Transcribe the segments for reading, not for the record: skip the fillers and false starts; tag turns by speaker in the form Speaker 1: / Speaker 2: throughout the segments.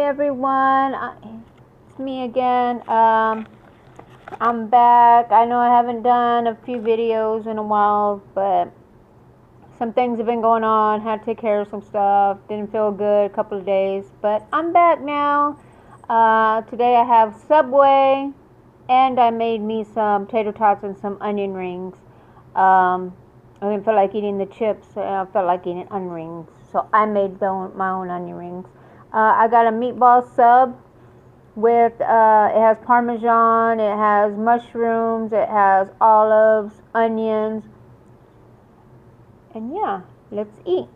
Speaker 1: everyone, it's me again. I'm back. I know I haven't done a few videos in a while, but some things have been going on. Had to take care of some stuff. Didn't feel good a couple of days, but I'm back now. Today I have Subway, and I made me some tater tots and some onion rings. I didn't feel like eating the chips. I felt like eating onion rings, so I made my own onion rings. I got a meatball sub with, it has Parmesan, it has mushrooms, it has olives, onions, and yeah, let's eat.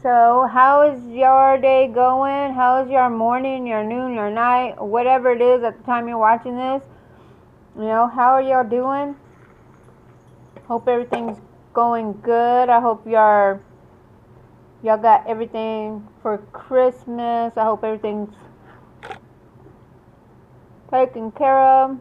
Speaker 1: So, how is your day going? How is your morning, your noon, your night, whatever it is at the time you're watching this? You know, how are y'all doing? Hope everything's going good. I hope y'all got everything for Christmas. I hope everything's taken care of.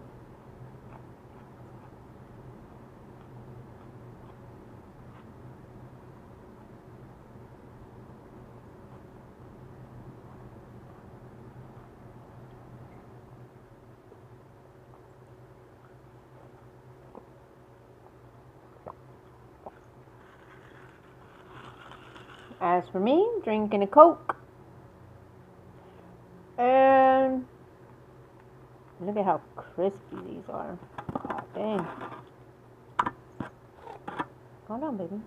Speaker 1: As for me, drinking a Coke. And look at how crispy these are. Oh, dang. Hold on, baby.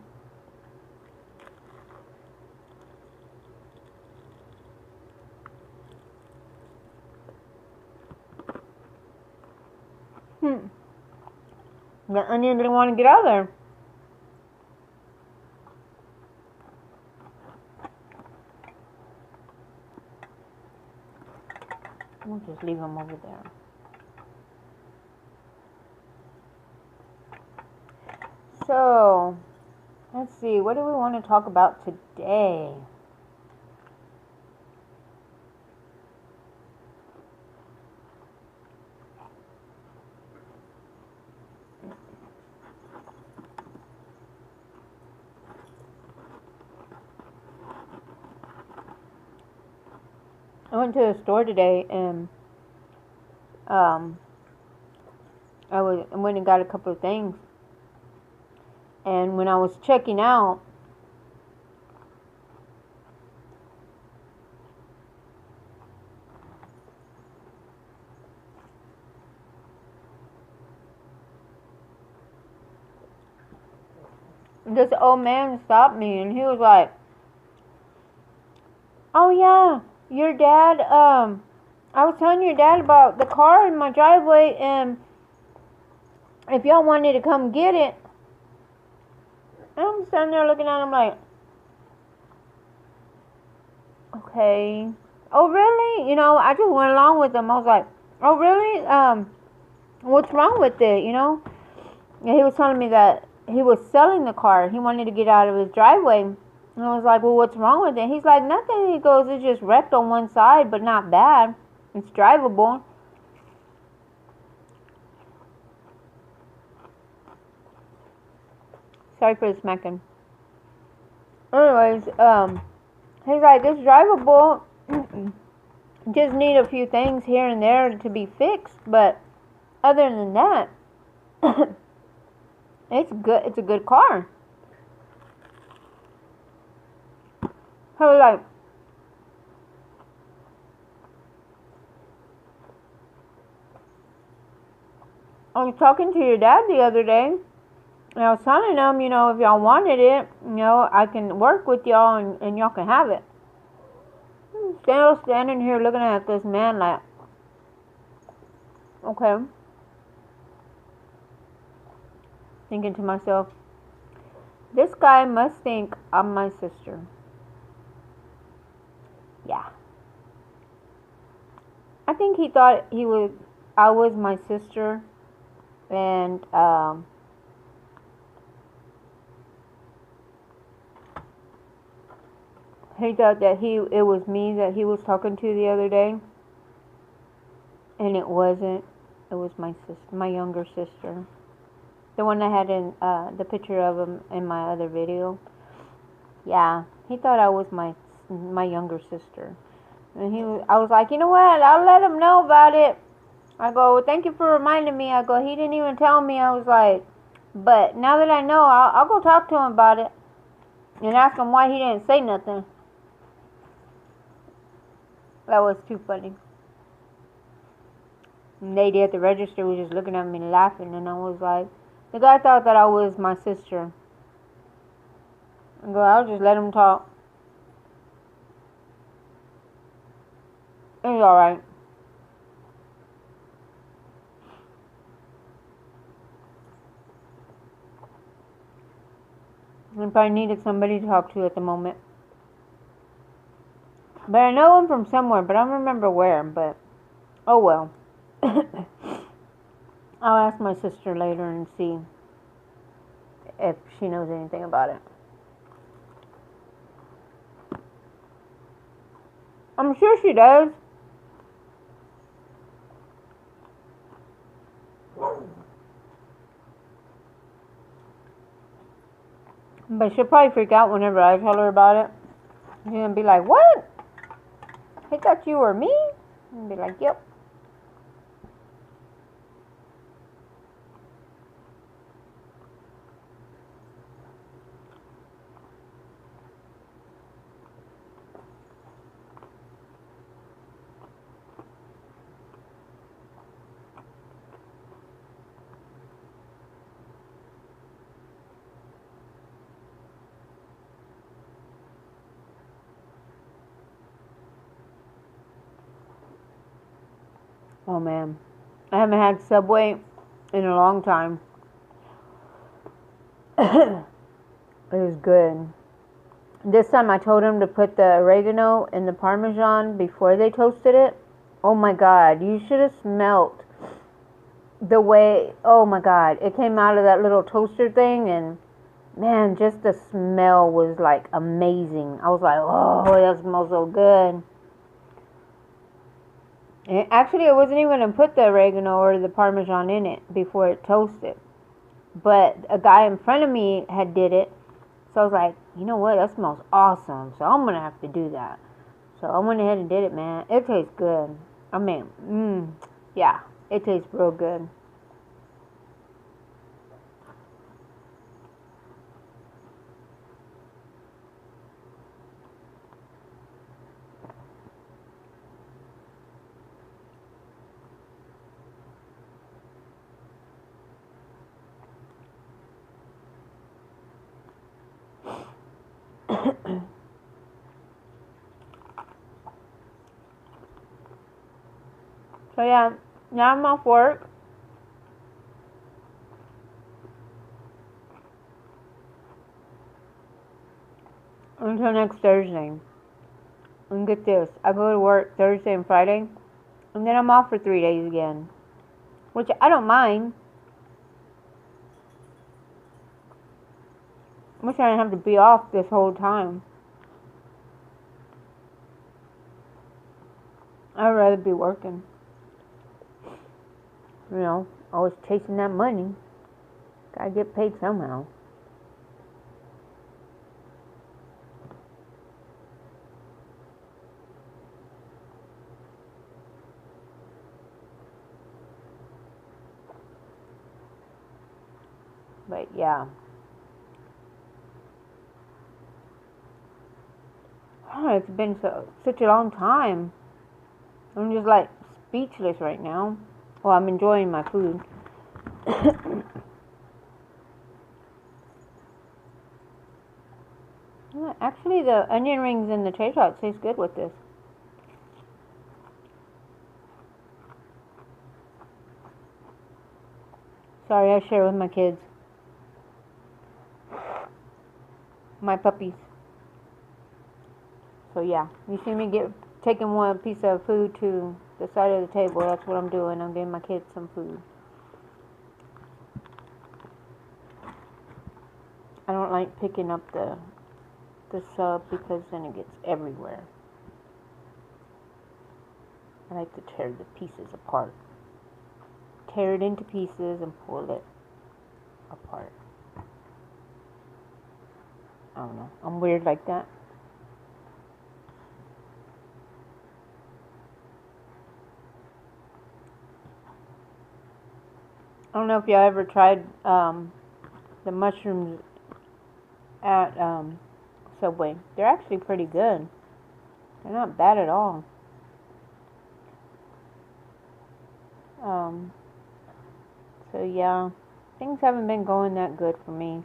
Speaker 1: The onion didn't want to get out of there. We'll just leave them over there. So, let's see. What do we want to talk about today? I went to the store today and I went and got a couple of things. And when I was checking out, this old man stopped me and he was like, "Oh yeah, your dad, I was telling your dad about the car in my driveway, and if y'all wanted to come get it." And I'm standing there looking at him like, okay. Oh really? You know, I just went along with him. I was like, oh really? What's wrong with it, you know? And he was telling me that he was selling the car. He wanted to get out of his driveway. And I was like, well, what's wrong with it? He's like, nothing. He goes, it's just wrecked on one side, but not bad. It's drivable. Sorry for the smacking. Anyways, he's like, it's drivable. Just need a few things here and there to be fixed, but other than that, it's good. It's a good car. I was like, I was talking to your dad the other day, and I was telling him, you know, if y'all wanted it, you know, I can work with y'all and y'all can have it. Still standing here looking at this man like, okay. Thinking to myself, this guy must think I'm my sister. Yeah. I think he thought I was my sister, and He thought that it was me that he was talking to the other day, and it wasn't. It was my sister, my younger sister, the one I had in the picture of him in my other video. Yeah, he thought I was my younger sister, and I was like, you know what? I'll let him know about it. I go, well, thank you for reminding me. I go, he didn't even tell me. I was like, but now that I know, I'll go talk to him about it and ask him why he didn't say nothing. That was too funny. And lady at the register was just looking at me laughing, and I was like, the guy thought that I was my sister. I go, I'll just let him talk. It's alright. I probably needed somebody to talk to at the moment. But I know him from somewhere, but I don't remember where, but oh well. I'll ask my sister later and see if she knows anything about it. I'm sure she does. But she'll probably freak out whenever I tell her about it. She's gonna be like, what? I thought you were me? And be like, yep. Oh man, I haven't had Subway in a long time. It was good. This time I told him to put the oregano and the Parmesan before they toasted it. Oh my god, you should have smelt the way, oh my god, it came out of that little toaster thing, and man, just the smell was like amazing. I was like, oh, that smells so good. And actually, I wasn't even going to put the oregano or the Parmesan in it before it toasted. But a guy in front of me had did it. So I was like, you know what? That smells awesome. So I'm going to have to do that. So I went ahead and did it, man. It tastes good. I mean, yeah, it tastes real good. So yeah, now I'm off work. Until next Thursday. And get this, I go to work Thursday and Friday, and then I'm off for 3 days again. Which I don't mind. I wish I didn't have to be off this whole time. I'd rather be working. You know, always chasing that money. Gotta get paid somehow. But yeah. Oh, it's been such a long time. I'm just like speechless right now. Well, I'm enjoying my food. Actually, the onion rings and the tater tots taste good with this. Sorry, I share with my kids. My puppies. So yeah, you see me taking one piece of food to the side of the table. That's what I'm doing. I'm giving my kids some food. I don't like picking up the the sub because then it gets everywhere. I like to tear the pieces apart. Tear it into pieces and pull it apart. I don't know. I'm weird like that. I don't know if y'all ever tried the mushrooms at Subway. They're actually pretty good. They're not bad at all. So yeah, things haven't been going that good for me.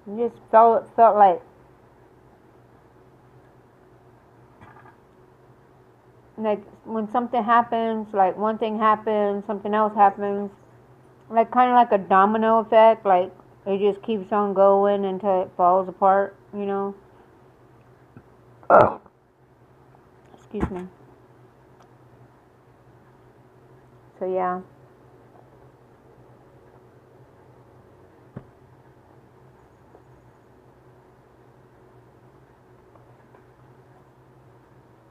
Speaker 1: I just felt like when something happens, like one thing happens, something else happens, like kind of like a domino effect, like it just keeps on going until it falls apart, you know? Excuse me. So yeah.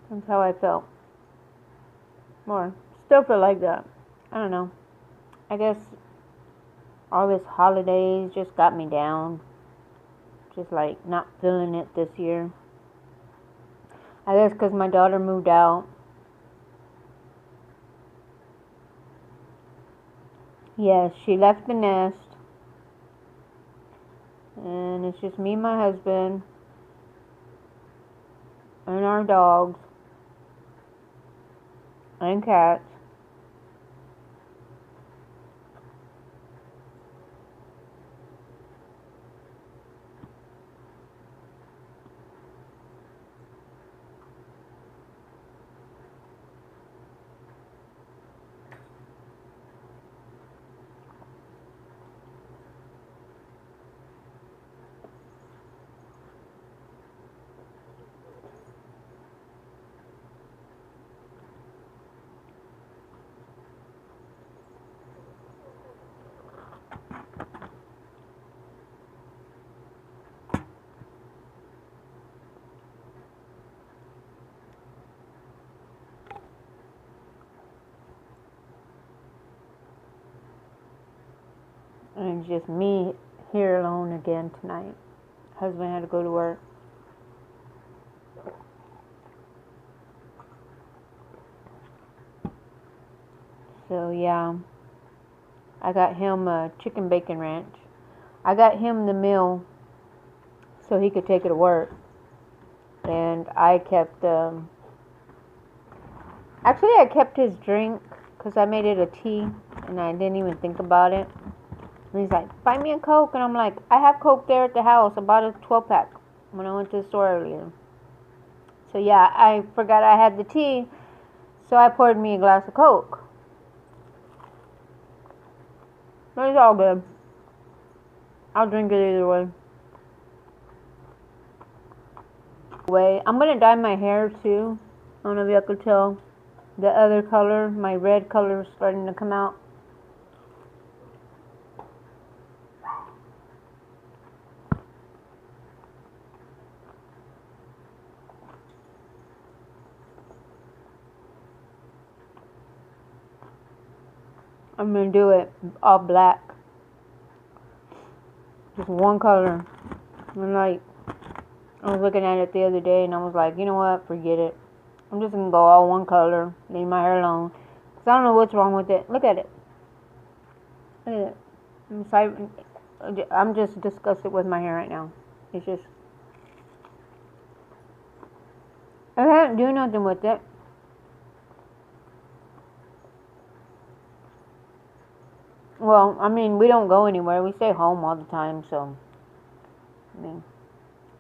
Speaker 1: That's how I felt. Or still feel like that. I don't know. I guess all this holidays just got me down. Just like not feeling it this year. I guess because my daughter moved out. Yes, she left the nest. And it's just me and my husband. And our dogs. And cats. And it's just me here alone again tonight. Husband had to go to work. So yeah, I got him a chicken bacon ranch. I got him the meal so he could take it to work. And I kept, actually I kept his drink because I made it a tea and I didn't even think about it. And he's like, buy me a Coke. And I'm like, I have Coke there at the house. I bought a 12-pack when I went to the store earlier. So yeah, I forgot I had the tea. So I poured me a glass of Coke. But it's all good. I'll drink it either way. I'm going to dye my hair too. I don't know if y'all could tell. The other color, my red color is starting to come out. I'm going to do it all black. Just one color. And like, I was looking at it the other day and I was like, you know what, forget it. I'm just going to go all one color, leave my hair alone. Because I don't know what's wrong with it. Look at it. Look at it. I'm just disgusted with my hair right now. It's just, I can't do nothing with it. Well, I mean, we don't go anywhere. We stay home all the time, so, I mean.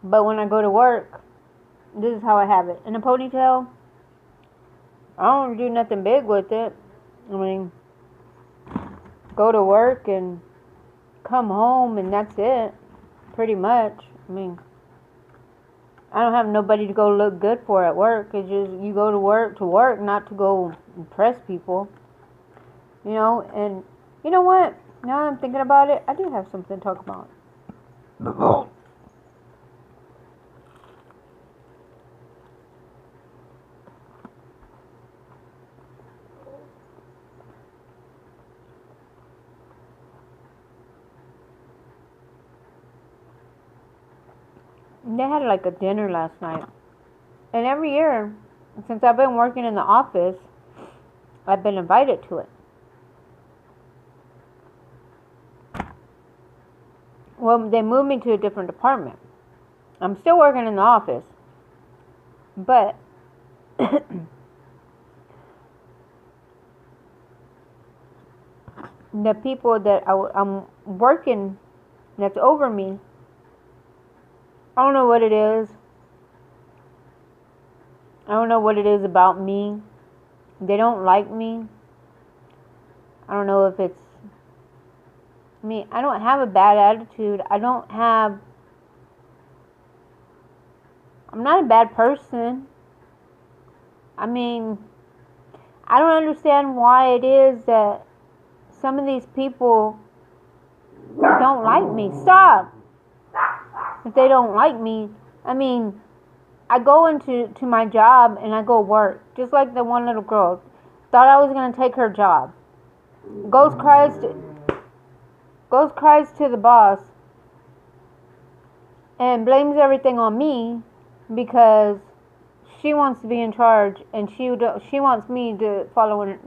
Speaker 1: But when I go to work, this is how I have it. In a ponytail, I don't do nothing big with it. I mean, go to work and come home and that's it. Pretty much. I mean, I don't have nobody to go look good for at work. It's just, you go to work, not to go impress people. You know, and you know what? Now I'm thinking about it, I do have something to talk about. They had like a dinner last night. And every year, since I've been working in the office, I've been invited to it. Well, they moved me to a different department. I'm still working in the office, but the people that I'm working, that's over me, I don't know what it is. I don't know what it is about me. They don't like me. I don't know if it's me. I don't have a bad attitude. I'm not a bad person. I mean, I don't understand why it is that some of these people don't like me. Stop! If they don't like me, I mean, I go into my job and I go work. Just like the one little girl. Thought I was going to take her job. Goes cries to the boss and blames everything on me because she wants to be in charge and she wants me to follow and,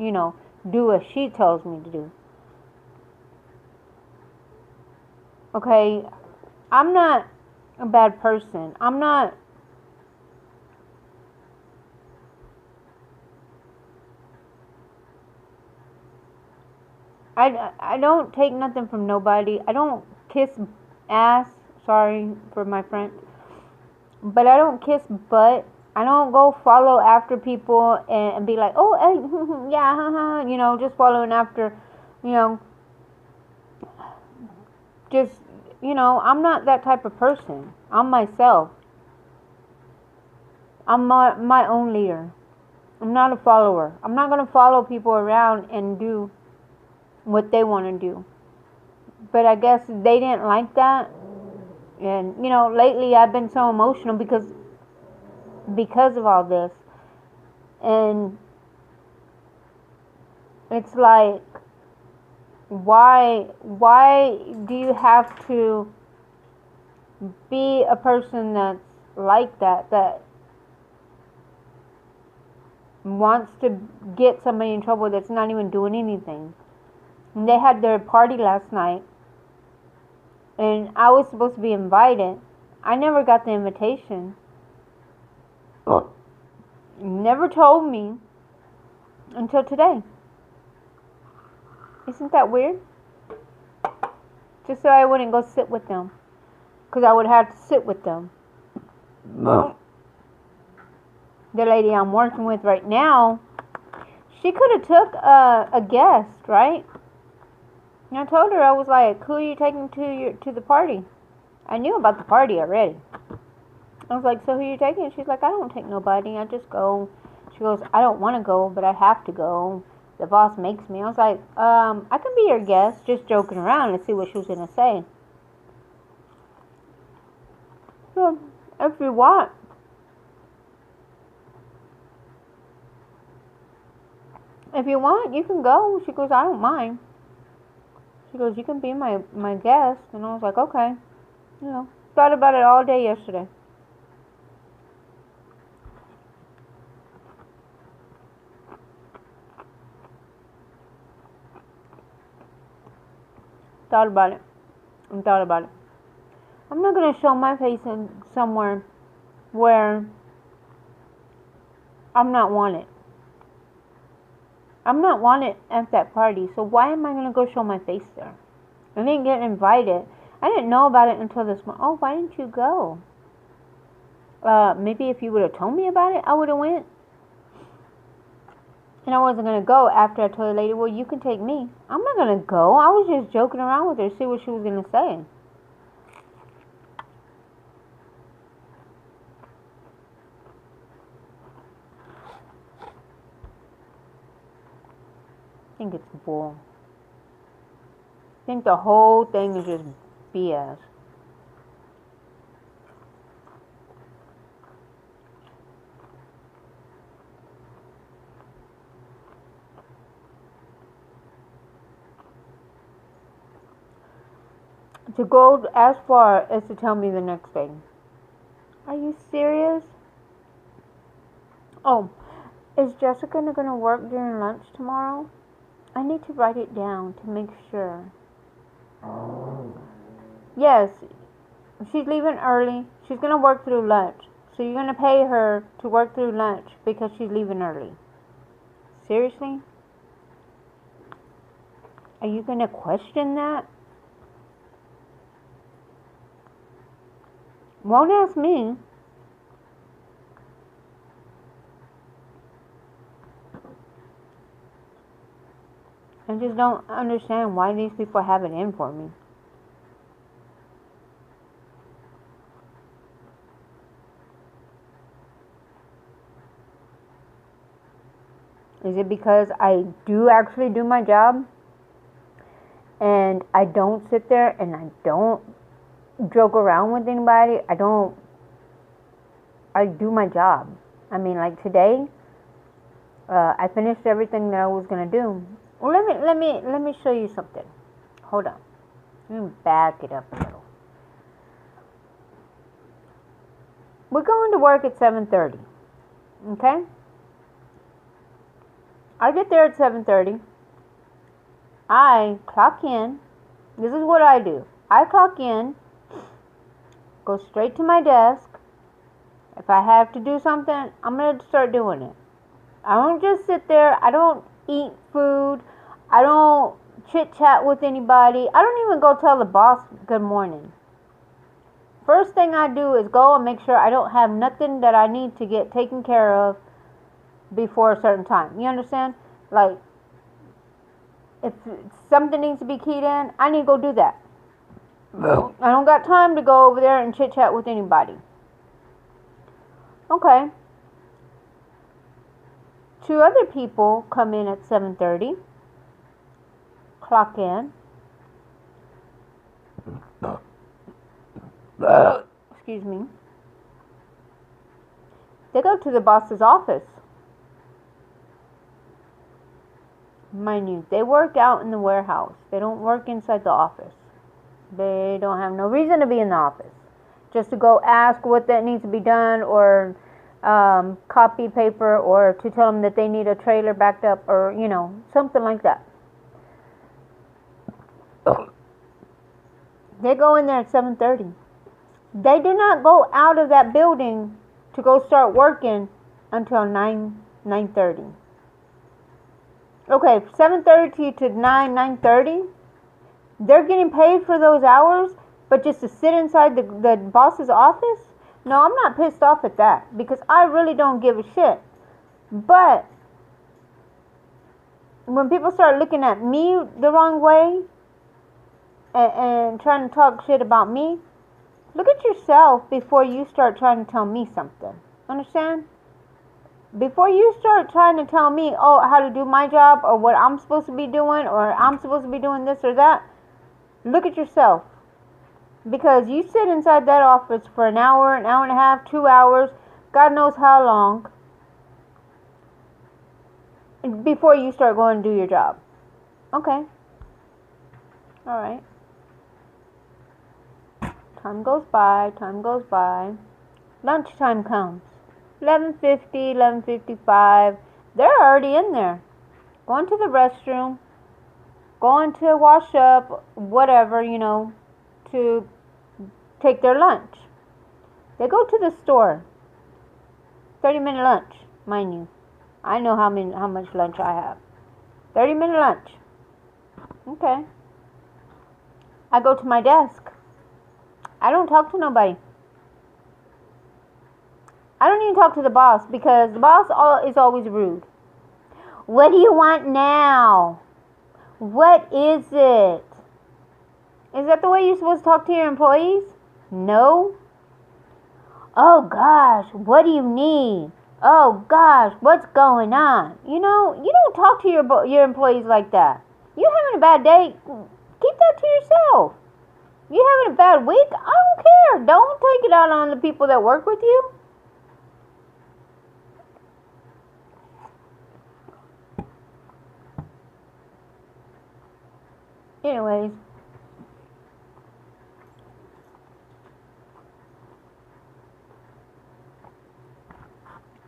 Speaker 1: do what she tells me to do. Okay, I'm not a bad person. I don't take nothing from nobody. I don't kiss ass. Sorry for my French. But I don't kiss butt. I don't go follow after people and be like, oh, hey, yeah, haha, just following after, just, I'm not that type of person. I'm myself. I'm my own leader. I'm not a follower. I'm not going to follow people around and do what they want to do. But I guess they didn't like that. And, lately I've been so emotional because of all this. And it's like, why do you have to be a person that's like that wants to get somebody in trouble that's not even doing anything? And they had their party last night, and I was supposed to be invited. I never got the invitation. Never told me until today. Isn't that weird? Just so I wouldn't go sit with them, because I would have to sit with them. No. The lady I'm working with right now, she could have took a guest, right? And I told her, I was like, who are you taking to the party? I knew about the party already. I was like, so who are you taking? She's like, I don't take nobody. I just go. She goes, I don't want to go, but I have to go. The boss makes me. I was like, I can be your guest, just joking around and see what she was going to say. So, if you want. If you want, you can go. She goes, I don't mind. She goes, you can be my guest. And I was like, okay. Thought about it all day yesterday. Thought about it. I'm not going to show my face in somewhere where I'm not wanted. I'm not wanted at that party, so why am I going to go show my face there? I didn't get invited. I didn't know about it until this morning. Oh, why didn't you go? Maybe if you would have told me about it, I would have went. And I wasn't going to go after I told the lady, well, you can take me. I'm not going to go. I was just joking around with her to see what she was going to say. I think it's bull. I think the whole thing is just BS. To go as far as to tell me the next day. Are you serious? Oh, is Jessica gonna work during lunch tomorrow? I need to write it down to make sure. Yes, she's leaving early. She's gonna work through lunch. So you're gonna pay her to work through lunch because she's leaving early. Seriously? Are you gonna question that? Won't ask me. I just don't understand why these people have it in for me. Is it because I do actually do my job? And I don't sit there and I don't joke around with anybody. I do my job. I mean, like today, I finished everything that I was gonna do. Well, let me show you something. Hold on. Let me back it up a little. We're going to work at 7:30. Okay? I get there at 7:30. I clock in. This is what I do. I clock in, go straight to my desk. If I have to do something, I'm going to start doing it. I don't just sit there. I don't eat food. I don't chit-chat with anybody. I don't even go tell the boss good morning. First thing I do is go and make sure I don't have nothing that I need to get taken care of before a certain time. You understand? Like, if something needs to be keyed in, I need to go do that. No. I don't got time to go over there and chit-chat with anybody. Okay. 2 other people come in at 7:30. Clock in. Excuse me. They go to the boss's office. Mind you, they work out in the warehouse. They don't work inside the office. They don't have no reason to be in the office. Just to go ask what that needs to be done, or copy paper, or to tell them that they need a trailer backed up, or, you know, something like that. They go in there at 7:30. They do not go out of that building to go start working until 9:30. Okay, 7:30 to 9:30. They're getting paid for those hours, but just to sit inside the boss's office? No, I'm not pissed off at that, because I really don't give a shit. But when people start looking at me the wrong way and trying to talk shit about me, look at yourself before you start trying to tell me something. Understand? Before you start trying to tell me, oh, how to do my job, or what I'm supposed to be doing, or I'm supposed to be doing this or that, look at yourself. Because you sit inside that office for an hour and a half, 2 hours, God knows how long, before you start going to do your job. Okay. Alright. Time goes by, time goes by. Lunchtime comes. 11:50, 11:55. They're already in there. Going to the restroom. Going to wash up, whatever, you know, to take their lunch. They go to the store. 30-minute lunch, mind you. I know how much lunch I have. 30-minute lunch. Okay. I go to my desk. I don't talk to nobody. I don't even talk to the boss, because the boss is always rude. What do you want now? What is it? Is that the way you're supposed to talk to your employees? No. Oh gosh, what do you need? Oh gosh, what's going on? You know, you don't talk to your employees like that. You having a bad day? Keep that to yourself. You having a bad week? I don't care. Don't take it out on the people that work with you. Anyways,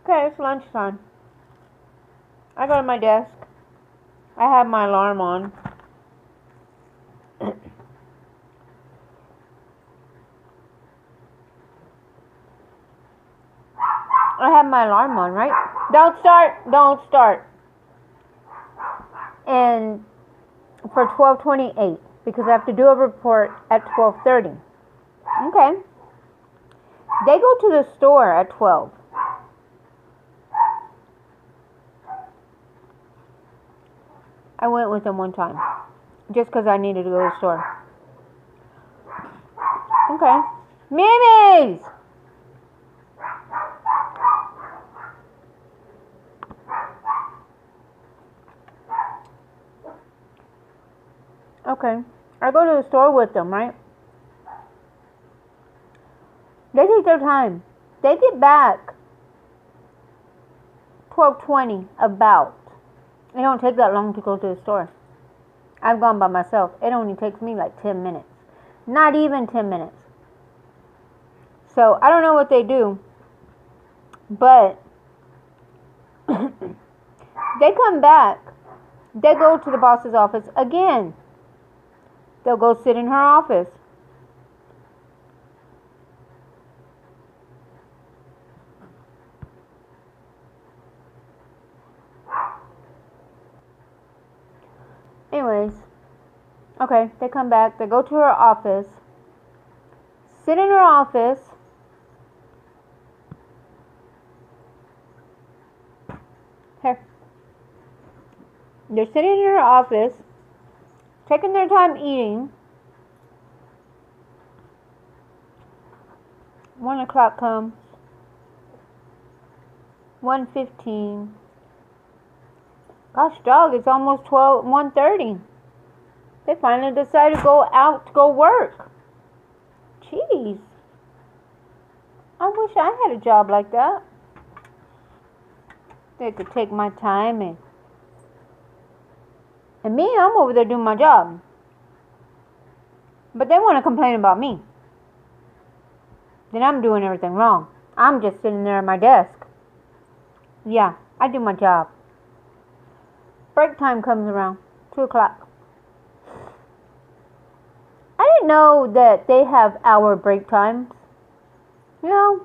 Speaker 1: Okay, it's lunchtime. I go to my desk. I have my alarm on. I have my alarm on, right? Don't start. And for 12:28, because I have to do a report at 12:30. Okay. They go to the store at 12. I went with them one time, just because I needed to go to the store. Okay. Mimis! Okay. I go to the store with them, right? They take their time. They get back 12:20 about. It don't take that long to go to the store. I've gone by myself. It only takes me like 10 minutes. Not even 10 minutes. So, I don't know what they do. But, they come back. They go to the boss's office again. They'll go sit in her office. Anyways, okay, they come back, they go to her office, sit in her office, here, they're sitting in her office, taking their time eating. 1 o'clock comes, 1:15. Gosh dog, it's almost 1:30. They finally decided to go out to go work. Jeez. I wish I had a job like that. They could take my time and me, I'm over there doing my job. But they want to complain about me. Then I'm doing everything wrong. I'm just sitting there at my desk. Yeah, I do my job. Break time comes around, 2 o'clock. I didn't know that they have hour break times. You know,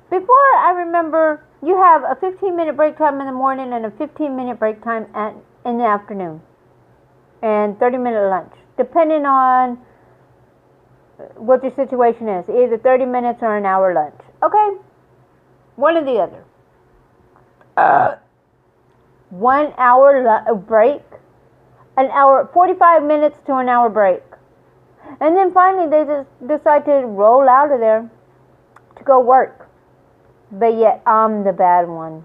Speaker 1: before I remember you have a 15-minute break time in the morning and a 15-minute break time in the afternoon. And 30-minute lunch, depending on what your situation is. Either 30 minutes or an hour lunch. Okay? One or the other. 1 hour break, an hour, 45 minutes to an hour break. And then finally they just decide to roll out of there to go work. But yet I'm the bad one.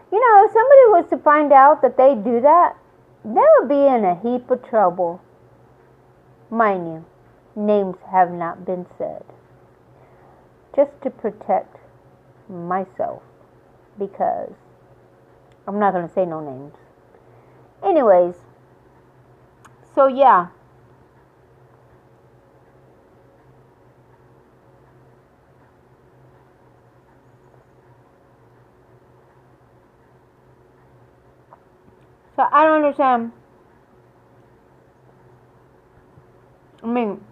Speaker 1: You know, if somebody was to find out that they do that, they would be in a heap of trouble. Mind you, names have not been said. Just to protect myself, because I'm not going to say no names. Anyways, so yeah. So I don't understand. I mean,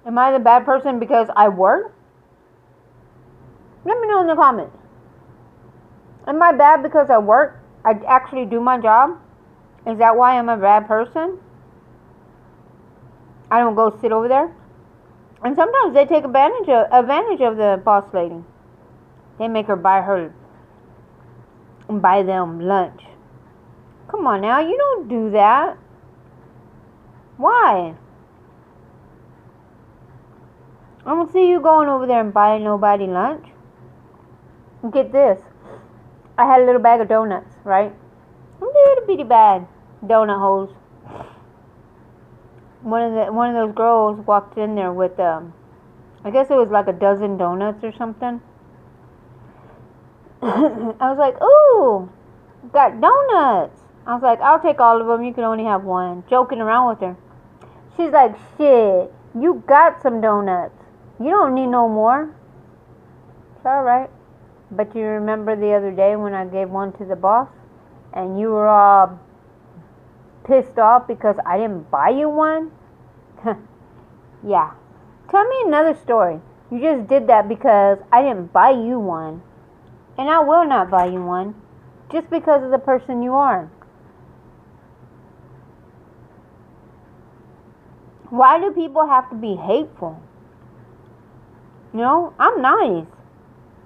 Speaker 1: am I the bad person because I work? Let me know in the comments. Am I bad because I work? I actually do my job? Is that why I'm a bad person? I don't go sit over there? And sometimes they take advantage of the boss lady. They make her buy them lunch. Come on now, you don't do that. Why? I don't see you going over there and buying nobody lunch. Get this. I had a little bag of donuts, right? A little bitty bag. Donut holes. One of those girls walked in there with I guess it was like a dozen donuts or something. I was like, ooh, got donuts. I was like, I'll take all of them. You can only have one. Joking around with her. She's like, shit, you got some donuts. You don't need no more. It's alright. But you remember the other day when I gave one to the boss and you were all pissed off because I didn't buy you one? Yeah. Tell me another story. You just did that because I didn't buy you one. And I will not buy you one just because of the person you are. Why do people have to be hateful? You know, I'm nice.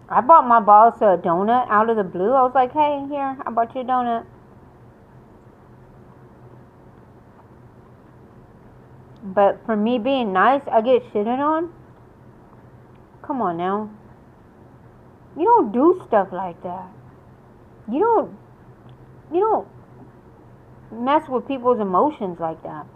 Speaker 1: I bought my boss a donut out of the blue. I was like, hey, here, I bought you a donut. But for me being nice, I get shitted on? Come on now. You don't do stuff like that. You don't mess with people's emotions like that.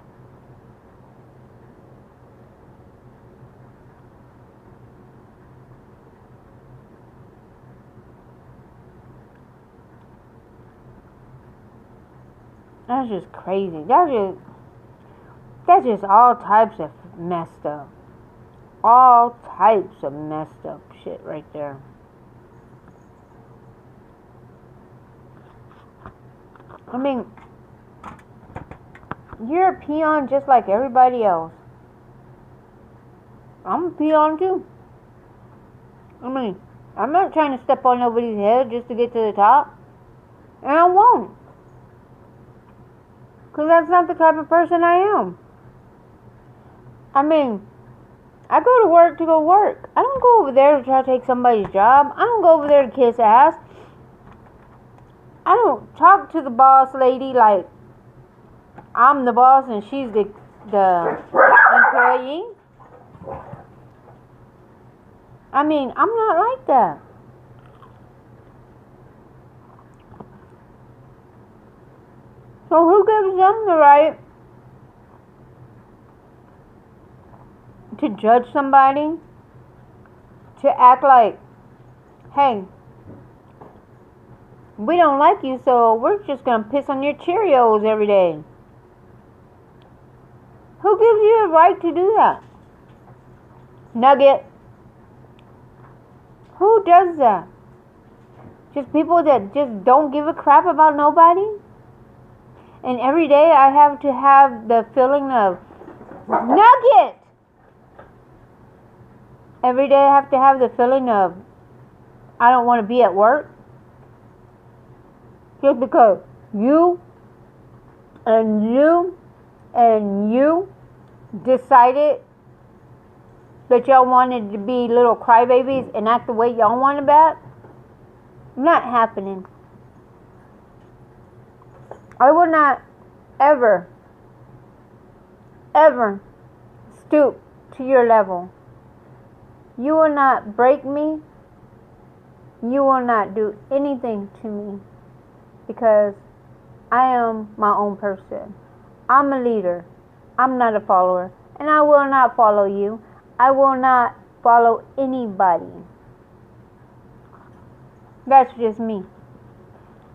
Speaker 1: That's just crazy. That's just all types of messed up. All types of messed up shit right there. I mean, you're a peon just like everybody else. I'm a peon too. I mean, I'm not trying to step on nobody's head just to get to the top. And I won't. Because that's not the type of person I am. I mean, I go to work to go work. I don't go over there to try to take somebody's job. I don't go over there to kiss ass. I don't talk to the boss lady like I'm the boss and she's the employee. I mean, I'm not like that. So who gives them the right to judge somebody? To act like, hey, we don't like you, so we're just going to piss on your Cheerios every day. Who gives you the right to do that? Nugget. Who does that? Just people that just don't give a crap about nobody? And every day I have to have the feeling of, Nugget! Every day I have to have the feeling of, I don't want to be at work. Just because you and you and you decided that y'all wanted to be little crybabies and act the way y'all want to act. Not happening. I will not ever stoop to your level. You will not break me. You will not do anything to me. Because I am my own person. I'm a leader. I'm not a follower. And I will not follow you. I will not follow anybody. That's just me.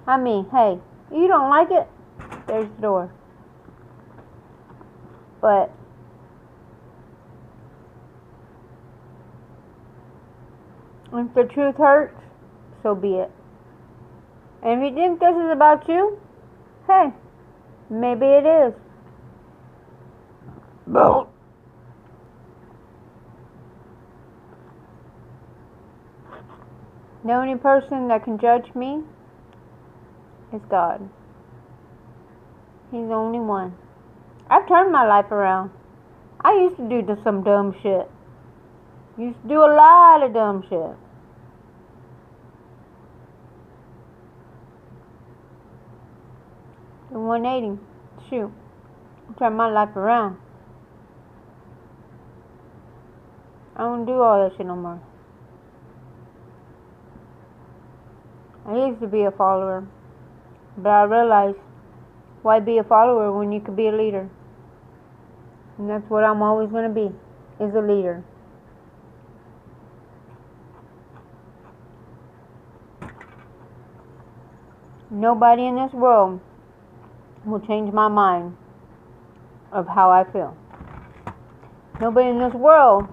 Speaker 1: I mean, hey, you don't like it? There's the door. But if the truth hurts, so be it. And if you think this is about you, hey, maybe it is. No. The only person that can judge me is God. He's the only one. I've turned my life around. I used to do some dumb shit. Used to do a lot of dumb shit. The 180. Shoot. Turned my life around. I don't do all that shit no more. I used to be a follower. But I realized, why be a follower when you could be a leader? And that's what I'm always going to be, is a leader. Nobody in this world will change my mind of how I feel. Nobody in this world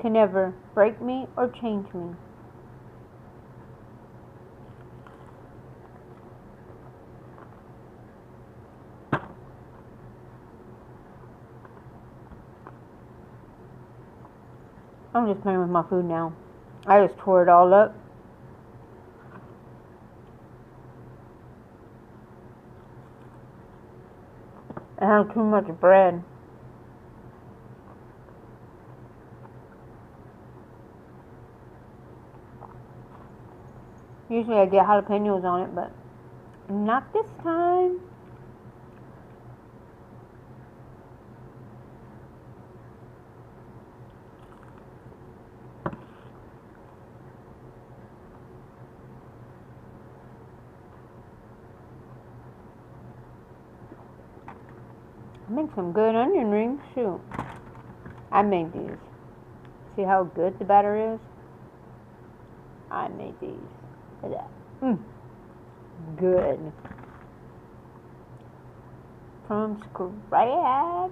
Speaker 1: can ever break me or change me. I'm just playing with my food now. I just tore it all up. I have too much bread. Usually I get jalapenos on it, but not this time. I made some good onion rings, shoot. I made these. See how good the batter is? I made these. Look at that. Good. From scratch.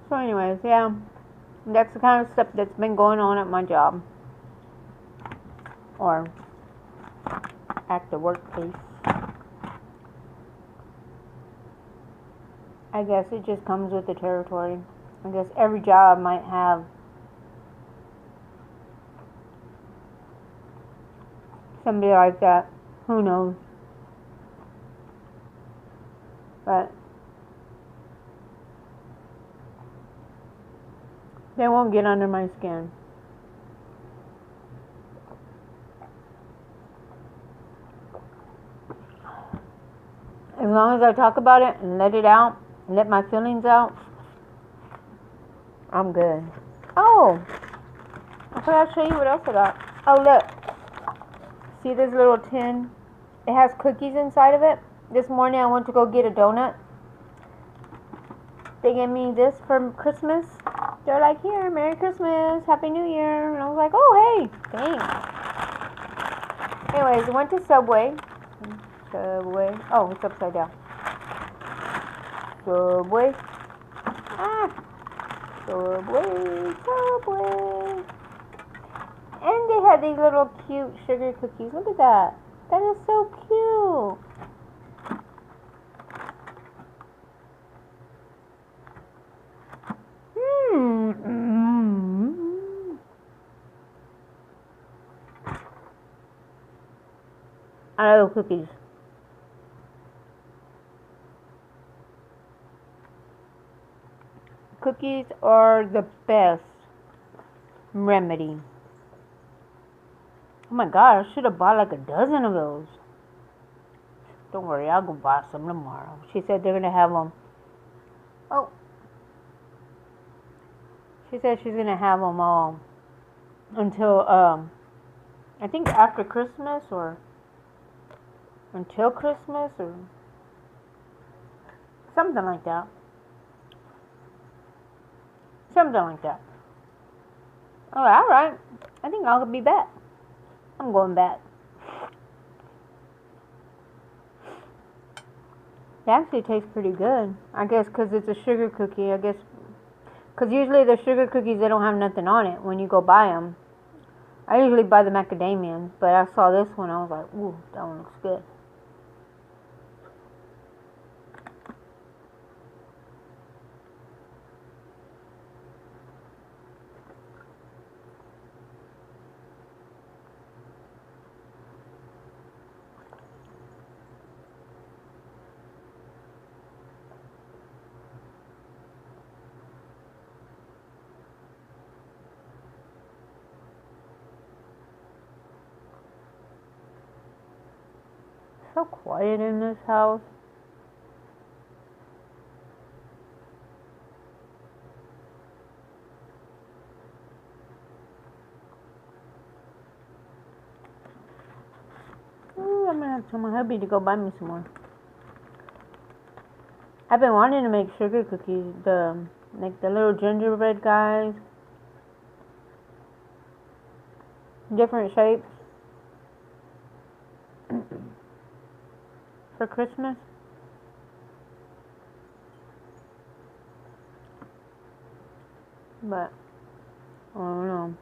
Speaker 1: So anyways, yeah, that's the kind of stuff that's been going on at my job. Or at the workplace. I guess it just comes with the territory. I guess every job might have somebody like that. Who knows? But they won't get under my skin. As long as I talk about it and let it out, let my feelings out, I'm good. Oh, I forgot to show you what else I got. Oh, look. See this little tin? It has cookies inside of it. This morning I went to go get a donut. They gave me this for Christmas. They're like, here, Merry Christmas, Happy New Year. And I was like, oh, hey, thanks. Anyways, I went to Subway. Subway. Oh, it's upside down. Subway. Subway. And they had these little cute sugar cookies. Look at that. That is so cute. I love cookies. Cookies are the best remedy. Oh my god, I should have bought like a dozen of those. Don't worry, I'll go buy some tomorrow. She said they're gonna have them. Oh. She said she's gonna have them all until, I think after Christmas or until Christmas or something like that. Something like that. Oh, alright. I think I'll be back. I'm going back. It actually tastes pretty good. I guess because it's a sugar cookie. I guess because usually the sugar cookies, they don't have nothing on it when you go buy them. I usually buy the macadamians, but I saw this one. I was like, ooh, that one looks good. So quiet in this house. Ooh, I'm gonna have to tell my hubby to go buy me some more. I've been wanting to make sugar cookies, like the little gingerbread guys, different shapes for Christmas. But I don't know.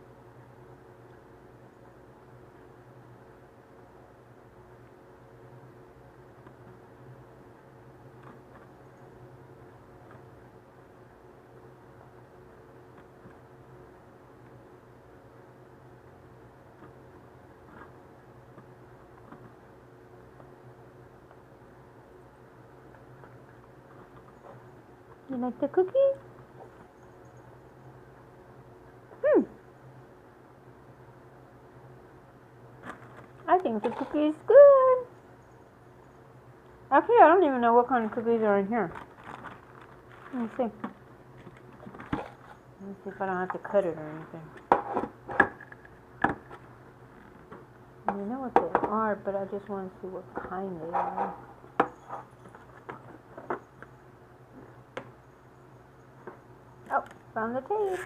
Speaker 1: You like the cookie? I think the cookie is good. Actually, I don't even know what kind of cookies are in here. Let me see. Let me see if I don't have to cut it or anything. I know what they are, but I just want to see what kind they are. Oh, found the tape.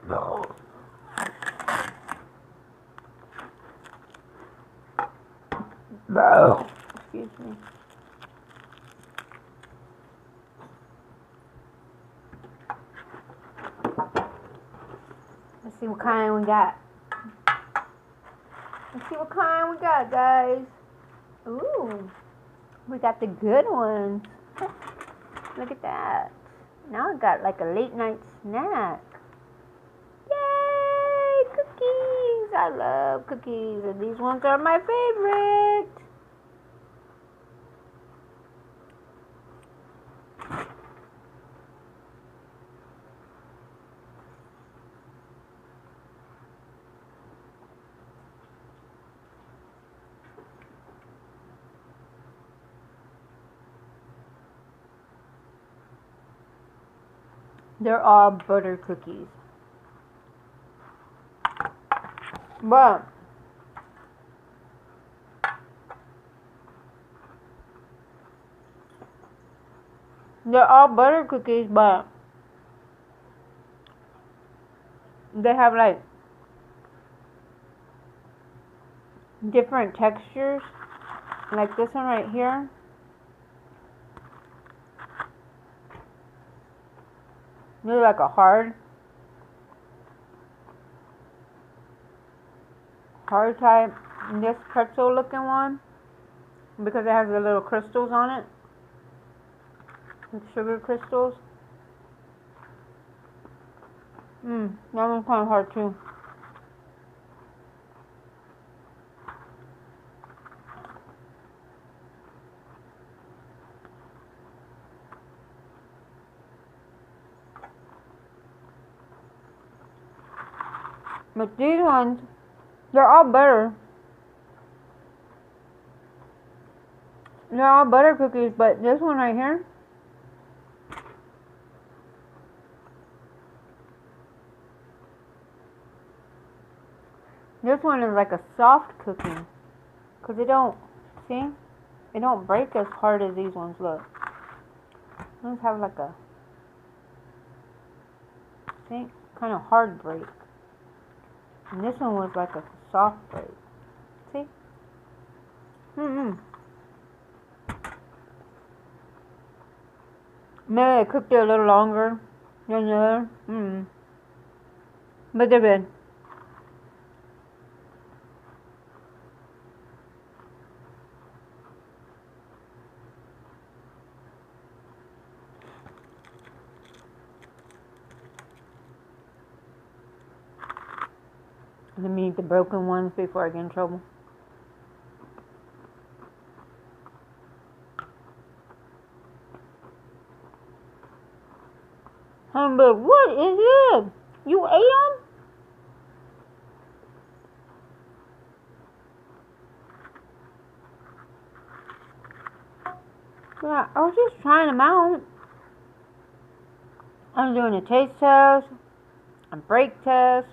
Speaker 1: No. No. Excuse me. Let's see what kind we got. Let's see what kind we got, guys. Ooh, we got the good ones. Look at that. Now I got like a late night snack. Yay, cookies. I love cookies, and these ones are my favorite. They're all butter cookies. But they're all butter cookies, but they have like different textures. Like this one right here. They're like a hard type. This pretzel looking one, because it has the little crystals on it, like sugar crystals. That one's kind of hard too. But these ones, they're all butter. They're all butter cookies, but this one right here, this one is like a soft cookie. Because it don't, see? It don't break as hard as these ones look. These have like a, see? Kind of hard break. And this one was like a soft break. See? Maybe I cooked it a little longer than the other. But they're good. Let me eat the broken ones before I get in trouble. But what is it? You ate them? Yeah, I was just trying them out. I'm doing a taste test, a break test.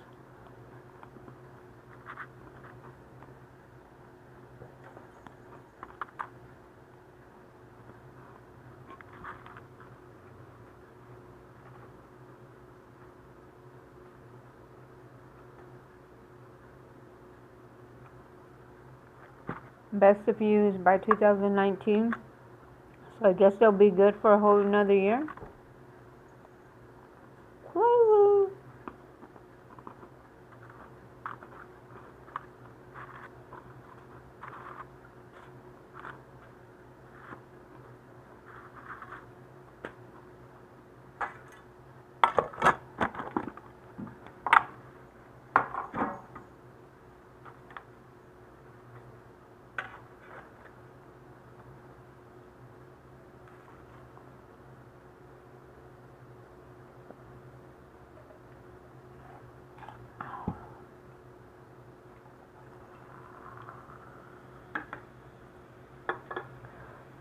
Speaker 1: Best to use by 2019. I guess they'll be good for a whole another year. Woo-woo.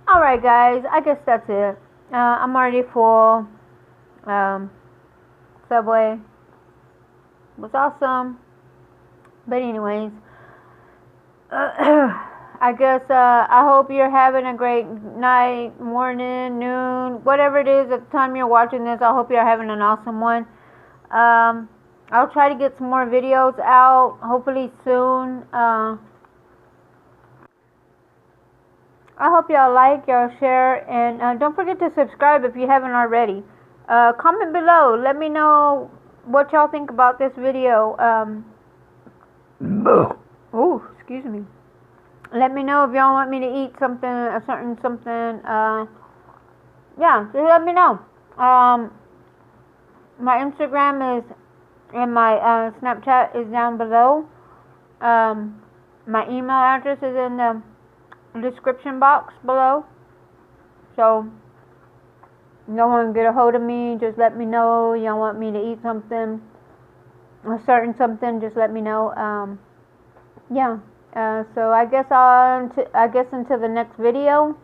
Speaker 1: Alright guys, I guess that's it. I'm already full. Subway was awesome. But anyways, I guess I hope you're having a great night, morning, noon, whatever it is at the time you're watching this. I hope you're having an awesome one. I'll try to get some more videos out, hopefully soon. I hope y'all like, y'all share, and don't forget to subscribe if you haven't already. Comment below. Let me know what y'all think about this video. Oh, excuse me. Let me know if y'all want me to eat something, a certain something. Yeah, just let me know. My Instagram is, and my Snapchat is down below. My email address is in the description box below. So y'all want to get a hold of me, just let me know. Y'all want me to eat something, a certain something, just let me know. Yeah. So I guess until the next video.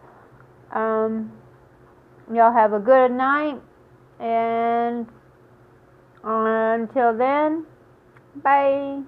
Speaker 1: Y'all have a good night, and until then, bye.